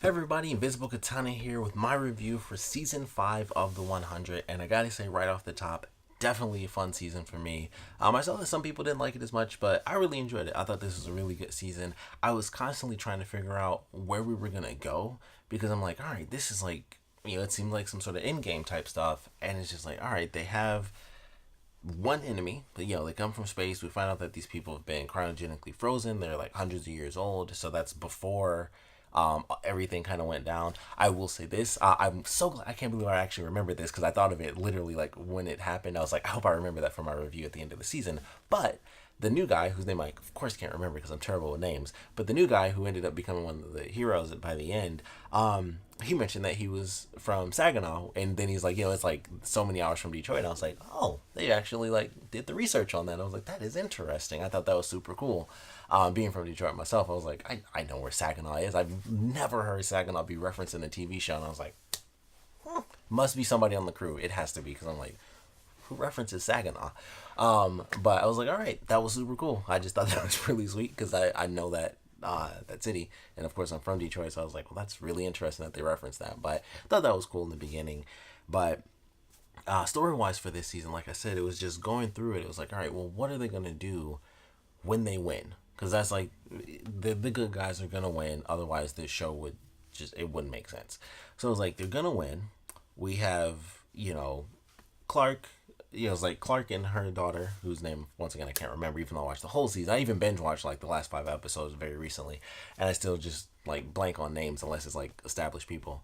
Everybody, Invisiblekatana here with my review for season 5 of the 100, and I gotta say right off the top, definitely a fun season for me. I saw that some people didn't like it as much, but I really enjoyed it. I thought this was a really good season. I was constantly trying to figure out where we were gonna go because I'm like, all right, this is like, it seemed like some sort of in-game type stuff, and it's just like, all right, they have one enemy, but they come from space. We find out that these people have been cryogenically frozen. They're like hundreds of years old, so that's before everything kind of went down. I will say this: I'm so glad. I can't believe I actually remember this because I thought of it literally like when it happened. I was like, I hope I remember that for my review at the end of the season. But the new guy, whose name I of course can't remember because I'm terrible with names, but the new guy who ended up becoming one of the heroes by the end, he mentioned that he was from Saginaw, and then he's like, it's like so many hours from Detroit. And I was like, oh, they actually like did the research on that. I was like, that is interesting. I thought that was super cool. Being from Detroit myself, I was like, I know where Saginaw is. I've never heard Saginaw be referenced in a TV show, and I was like, must be somebody on the crew. It has to be because I'm like, who references Saginaw? But I was like, all right, that was super cool. I just thought that was really sweet because I know that that city, and of course I'm from Detroit, so I was like, well, that's really interesting that they referenced that. But I thought that was cool in the beginning. But story wise for this season, like I said, it was just going through it. It was like, all right, well, what are they gonna do when they win? Because that's like the good guys are gonna win. Otherwise, this show would it wouldn't make sense. So it was like they're gonna win. We have Clark. It's like Clark and her daughter, whose name once again I can't remember, even though I watched the whole season. I even binge watched like the last 5 episodes very recently, and I still just like blank on names unless it's like established people.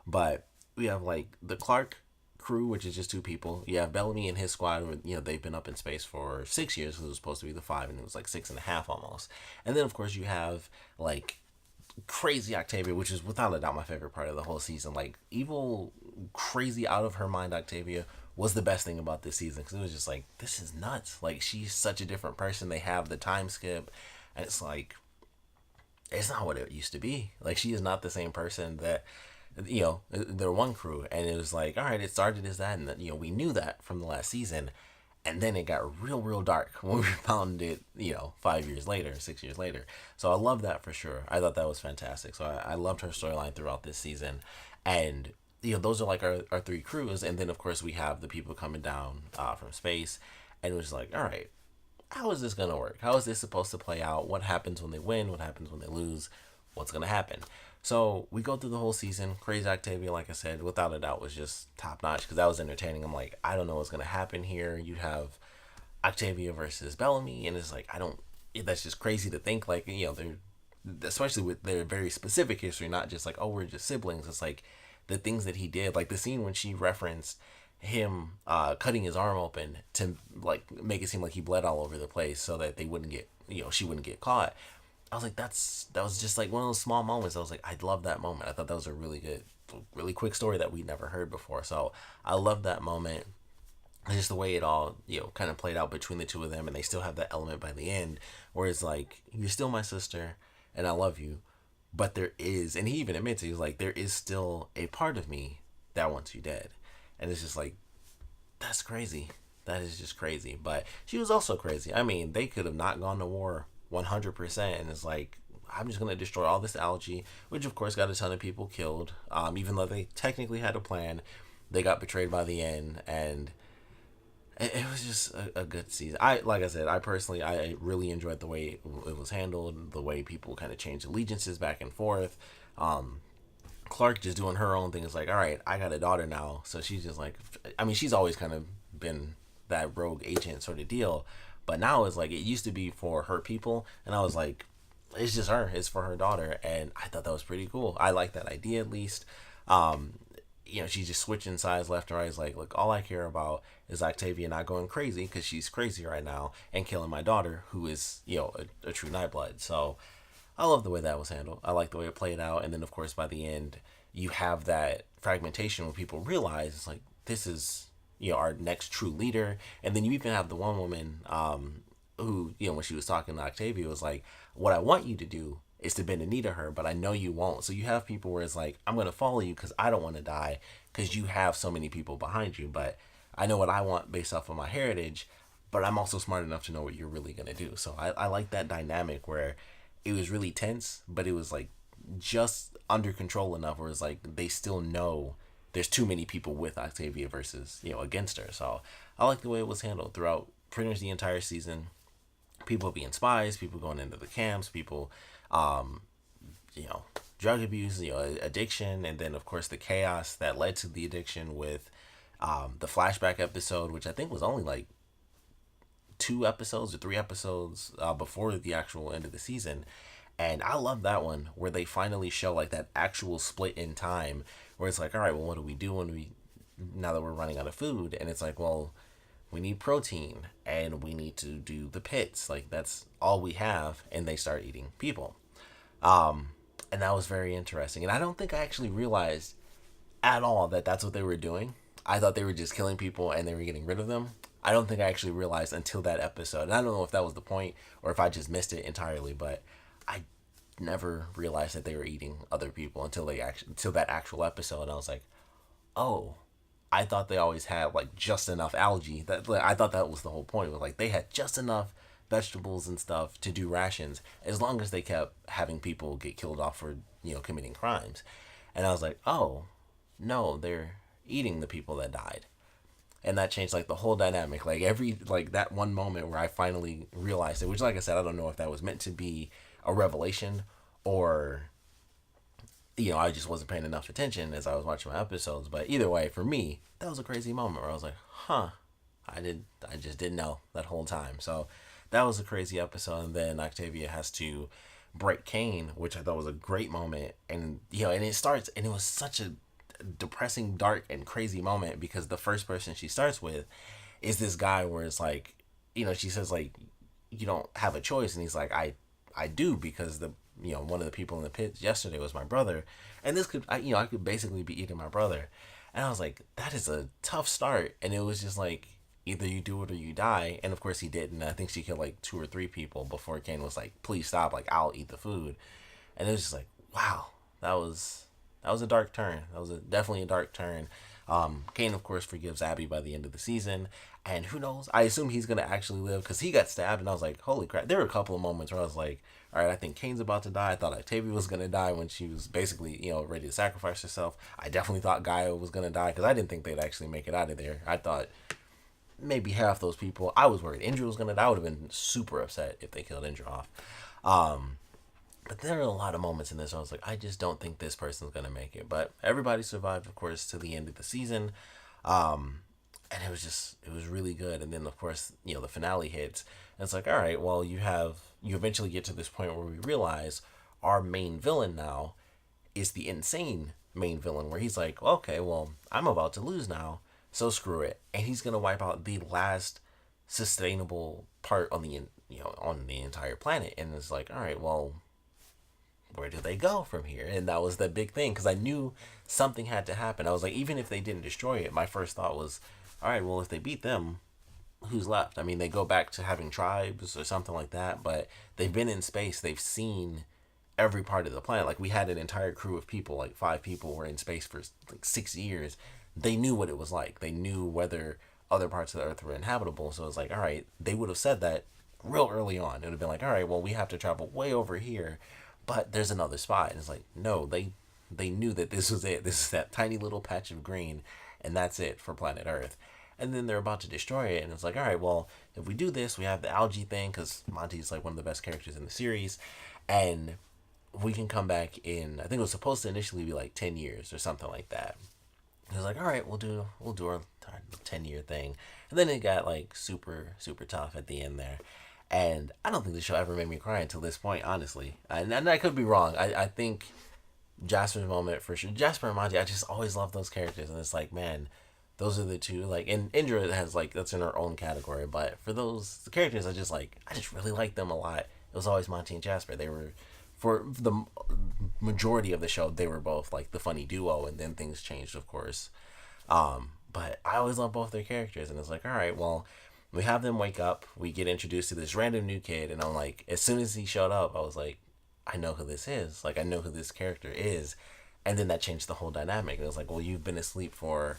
But we have like the Clark crew, which is just 2 people. You have Bellamy and his squad, where they've been up in space for 6 years because it was supposed to be the 5, and it was like 6.5 almost. And then of course you have like crazy Octavia, which is without a doubt my favorite part of the whole season. Like evil, crazy, out of her mind Octavia was the best thing about this season because it was just like, this is nuts. Like, she's such a different person. They have the time skip, and it's like, it's not what it used to be. Like, she is not the same person that they're one crew, and it was like, all right, it started as that, and we knew that from the last season, and then it got real dark when we found it 5 years later, 6 years later. So I love that for sure. I thought that was fantastic. So I loved her storyline throughout this season. And those are like our 3 crews, and then of course we have the people coming down from space, and it was like, all right, how is this gonna work? How is this supposed to play out? What happens when they win? What happens when they lose? What's gonna happen? So we go through the whole season. Crazy Octavia, like I said, without a doubt, was just top notch because that was entertaining. I'm like, I don't know what's gonna happen here. You have Octavia versus Bellamy, and it's like, I don't. That's just crazy to think. Like they're, especially with their very specific history, not just like, oh, we're just siblings. It's like the things that he did, like the scene when she referenced him cutting his arm open to like make it seem like he bled all over the place so that they wouldn't get she wouldn't get caught. I was like, that was just like one of those small moments. I was like, I love that moment. I thought that was a really good, really quick story that we never heard before. So I love that moment. And just the way it all kind of played out between the 2 of them, and they still have that element by the end where it's like, you're still my sister and I love you, but there is, and he even admits it, he was like, there is still a part of me that wants you dead. And it's just like, that's crazy. That is just crazy. But she was also crazy. I mean, they could have not gone to war 100%, and it's like, I'm just gonna destroy all this algae, which of course got a ton of people killed. Even though they technically had a plan, they got betrayed by the end, and it was just a good season. Like I said, I really enjoyed the way it was handled, the way people kind of changed allegiances back and forth. Clark just doing her own thing is like, all right, I got a daughter now, so she's just like, I mean, she's always kind of been that rogue agent sort of deal, but now it's like, it used to be for her people, and I was like, it's just her, it's for her daughter, and I thought that was pretty cool. I like that idea at least. She's just switching sides left and right. It's like, look, all I care about is Octavia not going crazy because she's crazy right now and killing my daughter, who is, a true Nightblood. So I love the way that was handled. I like the way it played out. And then, of course, by the end, you have that fragmentation where people realize it's like, this is, our next true leader. And then you even have the one woman who, when she was talking to Octavia, was like, what I want you to do is to bend a knee to her, but I know you won't. So you have people where it's like, I'm going to follow you because I don't want to die because you have so many people behind you, but I know what I want based off of my heritage, but I'm also smart enough to know what you're really going to do. So I like that dynamic where it was really tense, but it was like just under control enough where it's like they still know there's too many people with Octavia versus, against her. So I like the way it was handled throughout pretty much the entire season. People being spies, people going into the camps, people, you know, drug abuse, addiction, and then of course the chaos that led to the addiction with the flashback episode, which I think was only like 2 episodes or 3 episodes before the actual end of the season. And I love that one where they finally show like that actual split in time where it's like, all right, well, what do we do now that we're running out of food? And it's like, well, we need protein and we need to do the pits. Like that's all we have. And they start eating people. And that was very interesting. And I don't think I actually realized at all that that's what they were doing. I thought they were just killing people and they were getting rid of them. I don't think I actually realized until that episode. And I don't know if that was the point or if I just missed it entirely, but I never realized that they were eating other people until that actual episode. And I was like, oh, I thought they always had like just enough algae. That I thought that was the whole point. Was like they had just enough vegetables and stuff to do rations as long as they kept having people get killed off for committing crimes. And I was like, oh no, they're eating the people that died. And that changed like the whole dynamic. Like that one moment where I finally realized it, which like I said, I don't know if that was meant to be a revelation or I just wasn't paying enough attention as I was watching my episodes. But either way, for me, that was a crazy moment where I was like, huh, I just didn't know that whole time. So that was a crazy episode. And then Octavia has to break Kane, which I thought was a great moment. And and it starts, and it was such a depressing, dark, and crazy moment because the first person she starts with is this guy where it's like, she says like, you don't have a choice, and he's like, I do, because the one of the people in the pit yesterday was my brother, and this could I could basically be eating my brother. And I was like, that is a tough start. And it was just like, either you do it or you die. And of course he didn't. I think she killed like 2 or 3 people before Kane was like, please stop, like I'll eat the food. And it was just like, wow, that was a dark turn. That was definitely a dark turn. Kane, of course, forgives Abby by the end of the season. And who knows? I assume he's going to actually live because he got stabbed. And I was like, holy crap. There were a couple of moments where I was like, all right, I think Kane's about to die. I thought Octavia was going to die when she was basically, ready to sacrifice herself. I definitely thought Gaia was going to die because I didn't think they'd actually make it out of there. I thought maybe half those people. I was worried Indra was going to die. I would have been super upset if they killed Indra off. But there are a lot of moments in this where I was like, I just don't think this person's going to make it. But everybody survived, of course, to the end of the season. And it was really good. And then, of course, the finale hits. And it's like, all right, well, you eventually get to this point where we realize our main villain now is the insane main villain, where he's like, okay, well, I'm about to lose now, so screw it. And he's going to wipe out the last sustainable part on the entire planet. And it's like, all right, well, where do they go from here? And that was the big thing, because I knew something had to happen. I was like, even if they didn't destroy it, my first thought was, all right, well, if they beat them, who's left? I mean, they go back to having tribes or something like that, but they've been in space. They've seen every part of the planet. Like, we had an entire crew of people, like 5 people were in space for like 6 years. They knew what it was like. They knew whether other parts of the Earth were inhabitable. So it's like, all right, they would have said that real early on. It would have been like, all right, well, we have to travel way over here, but there's another spot. And it's like, no, they knew that this was it. This is that tiny little patch of green, and that's it for planet Earth. And then they're about to destroy it, and it's like, all right, well, if we do this, we have the algae thing, because Monty's like one of the best characters in the series, and we can come back in, I think it was supposed to initially be like 10 years or something like that. And it's like, all right, we'll do our 10-year thing. And then it got like super, super tough at the end there. And I don't think the show ever made me cry until this point, honestly. And I could be wrong. I think Jasper's moment, for sure. Jasper and Monty, I just always love those characters. And it's like, man, those are the two. Like, and Indra has like, that's in her own category. But for the characters, I just really like them a lot. It was always Monty and Jasper. They were, for the majority of the show, they were both like the funny duo. And then things changed, of course. But I always love both their characters. And it's like, all right, well, we have them wake up. We get introduced to this random new kid. And I'm like, as soon as he showed up, I was like, I know who this is. Like, I know who this character is. And then that changed the whole dynamic. It was like, well, you've been asleep for,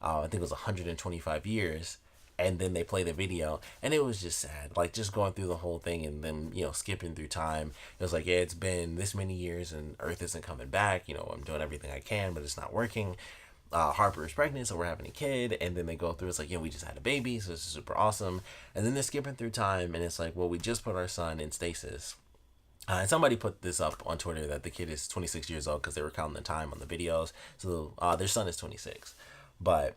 I think it was 125 years. and then they play the video, and it was just sad, like just going through the whole thing, and then skipping through time. It was like, yeah, it's been this many years and Earth isn't coming back. I'm doing everything I can, but it's not working. Harper is pregnant, so we're having a kid, and then they go through, it's like, we just had a baby, so this is super awesome. And then they're skipping through time, and it's like, well, we just put our son in stasis. And somebody put this up on Twitter that the kid is 26 years old because they were counting the time on the videos. So their son is 26. But,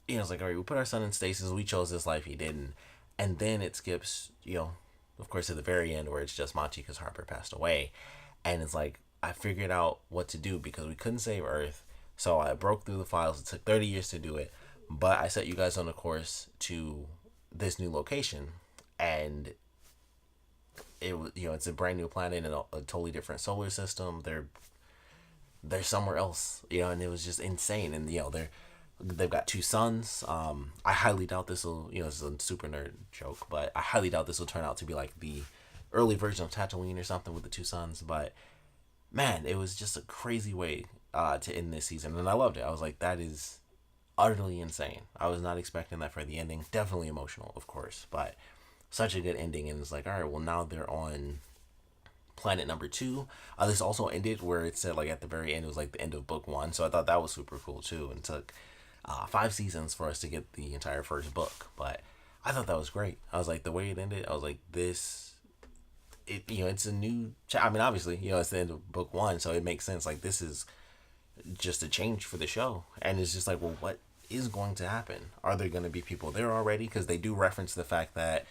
it's like, all right, we put our son in stasis. We chose this life. He didn't. And then it skips, of course, to the very end where it's just Machi because Harper passed away. And it's like, I figured out what to do because we couldn't save Earth. So I broke through the files. It took 30 years to do it. But I set you guys on a course to this new location. And it was, it's a brand new planet in a totally different solar system. They're somewhere else, and it was just insane. And they've got two sons. I highly doubt this will, this is a super nerd joke, but I highly doubt this will turn out to be like the early version of Tatooine or something with the two sons. But man, it was just a crazy way to end this season, and I loved it. I was like, that is utterly insane. I was not expecting that for the ending. Definitely emotional, of course, but such a good ending. And it's like, all right, well, now they're on planet number 2. This also ended where it said, like, at the very end, it was like the end of book 1. So I thought that was super cool too, and took 5 seasons for us to get the entire first book. But I thought that was great. I was like, the way it ended, I was like, it's a new I mean, obviously, it's the end of book 1, so it makes sense. Like, this is just a change for the show. And it's just like, well, what is going to happen? Are there going to be people there already? Because they do reference the fact that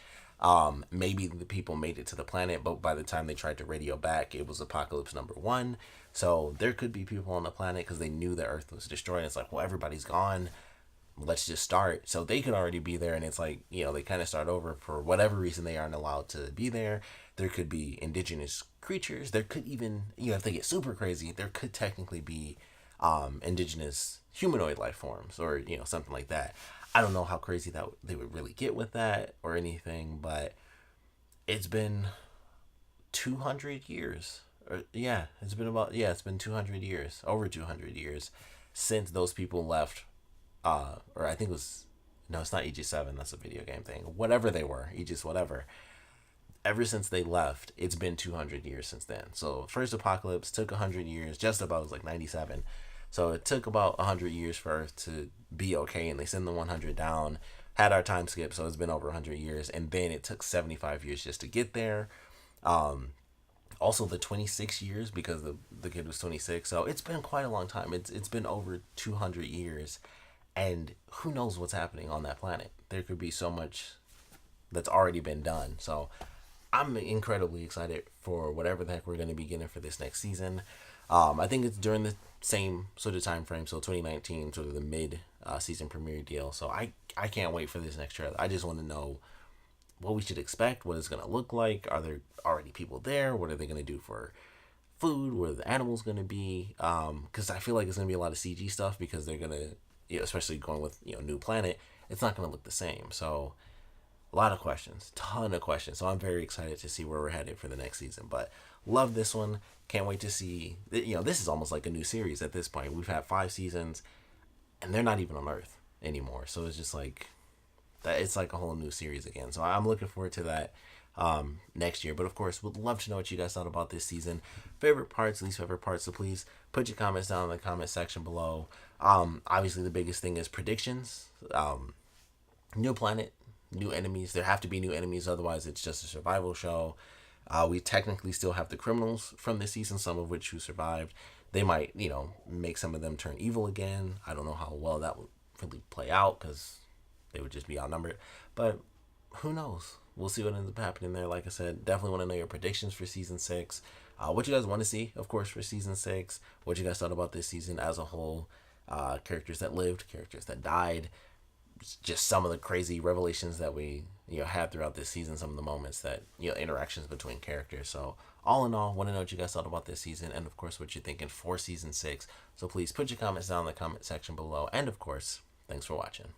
maybe the people made it to the planet, but by the time they tried to radio back, it was apocalypse number 1. So there could be people on the planet because they knew that Earth was destroyed. It's like, well, everybody's gone. Let's just start. So they could already be there, and it's like, they kind of start over for whatever reason they aren't allowed to be there. There could be indigenous creatures. There could even, if they get super crazy, there could technically be indigenous humanoid life forms, or something like that. I don't know how crazy that they would really get with that or anything, but it's been 200 years. It's been 200 years, over 200 years since those people left. Or I think it was, no, it's not Aegis 7, that's a video game thing. Whatever they were, Aegis whatever. Ever since they left, it's been 200 years since then. So first apocalypse took 100 years, just about, it was like 97. So it took about 100 years for Earth to be okay, and they send the 100 down, had our time skip, so it's been over 100 years, and then it took 75 years just to get there. Also the 26 years, because the kid was 26, so it's been quite a long time. It's been over 200 years, and who knows what's happening on that planet. There could be so much that's already been done. So I'm incredibly excited for whatever the heck we're going to be getting for this next season. I think it's during the same sort of time frame, so 2019, sort of the mid season premiere deal. So I can't wait for this next trailer. I just want to know what we should expect, what it's going to look like. Are there already people there? What are they going to do for food? What are the animals going to be? Because I feel like it's going to be a lot of CG stuff, because they're going to, especially going with new planet, it's not going to look the same. So a lot of questions, ton of questions. So I'm very excited to see where we're headed for the next season. But love this one. Can't wait to see. This is almost like a new series at this point. We've had 5 seasons, and they're not even on Earth anymore. So it's just like that. It's like a whole new series again. So I'm looking forward to that next year. But of course, would love to know what you guys thought about this season. Favorite parts, least favorite parts. So please put your comments down in the comment section below. Obviously, the biggest thing is predictions. New planet, new enemies. There have to be new enemies, otherwise it's just a survival show. We technically still have the criminals from this season, some of which who survived. They might, make some of them turn evil again. I don't know how well that would really play out, because they would just be outnumbered. But who knows? We'll see what ends up happening there. Like I said, definitely want to know your predictions for season 6. What you guys want to see, of course, for season 6. What you guys thought about this season as a whole. Characters that lived, characters that died. Just some of the crazy revelations that we had throughout this season, some of the moments that interactions between characters. So all in all, want to know what you guys thought about this season, and of course what you're thinking for season 6. So please put your comments down in the comment section below, and of course, thanks for watching.